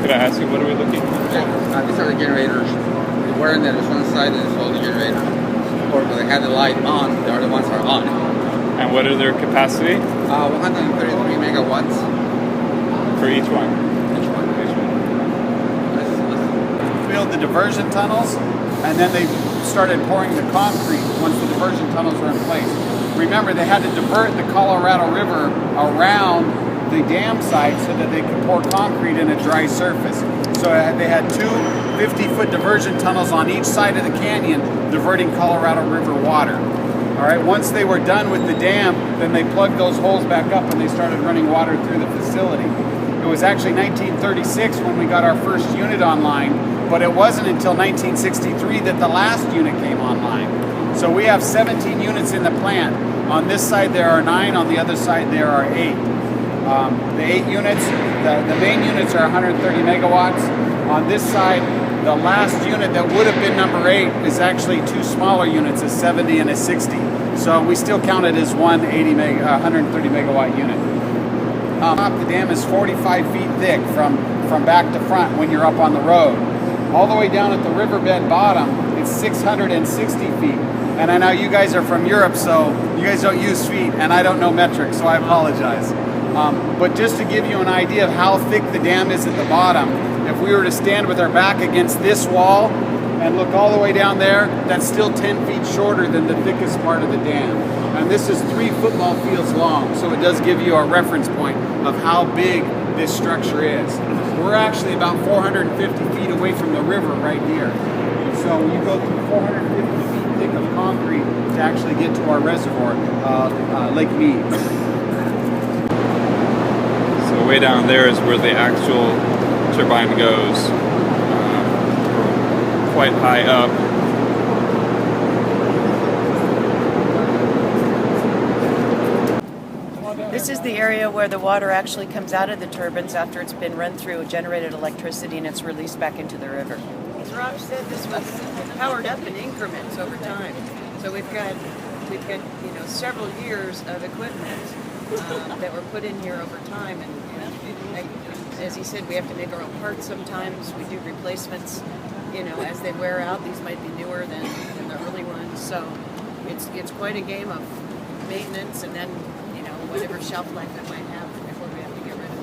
Could I ask you, what are we looking at? These are the generators. The wiring that is one side and it's all the generators. Or they had the light on, the other ones are on. And what are their capacity? 133 megawatts. For each one? Each one. Build the diversion tunnels, and then they started pouring the concrete once the diversion tunnels were in place. Remember, they had to divert the Colorado River around the dam site so that they could pour concrete in a dry surface. So they had two 50-foot diversion tunnels on each side of the canyon diverting Colorado River water. All right, once they were done with the dam, then they plugged those holes back up and they started running water through the facility. It was actually 1936 when we got our first unit online, but it wasn't until 1963 that the last unit came online. So we have 17 units in the plant. On this side there are 9, on the other side there are 8. The 8 units, the main units are 130 megawatts. On this side, the last unit that would have been number 8 is actually 2 smaller units, a 70 and a 60. So we still count it as one 130 megawatt unit. The dam is 45 feet thick from back to front when you're up on the road. All the way down at the riverbed bottom, it's 660 feet. And I know you guys are from Europe, so you guys don't use feet, and I don't know metric, so I apologize. But just to give you an idea of how thick the dam is at the bottom, if we were to stand with our back against this wall and look all the way down there, that's still 10 feet shorter than the thickest part of the dam. And this is 3 football fields long, so it does give you a reference point of how big this structure is. We're actually about 450 feet away from the river right here. So you go through 450 feet thick of concrete to actually get to our reservoir, Lake Mead. So way down there is where the actual turbine goes. Quite high up. This is the area where the water actually comes out of the turbines after it's been run through generated electricity and it's released back into the river. As Rob said, this was powered up in increments over time. So we've got several years of equipment that were put in here over time, and as he said, we have to make our own parts sometimes. We do replacements, as they wear out. These might be newer than the early ones, so it's quite a game of maintenance, and then whatever shelf life it might have before we have to get rid of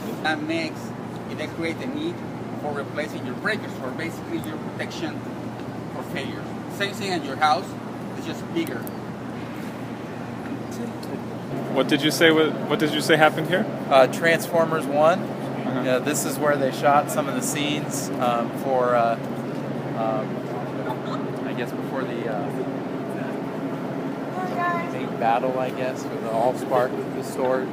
it. That makes it create the need for replacing your breakers, or basically your protection for failure. Same thing at your house, it's just bigger. What did you say? What did you say happened here? Transformers 1. This is where they shot some of the scenes for, I guess, before the main battle, I guess, with the Allspark, the sword.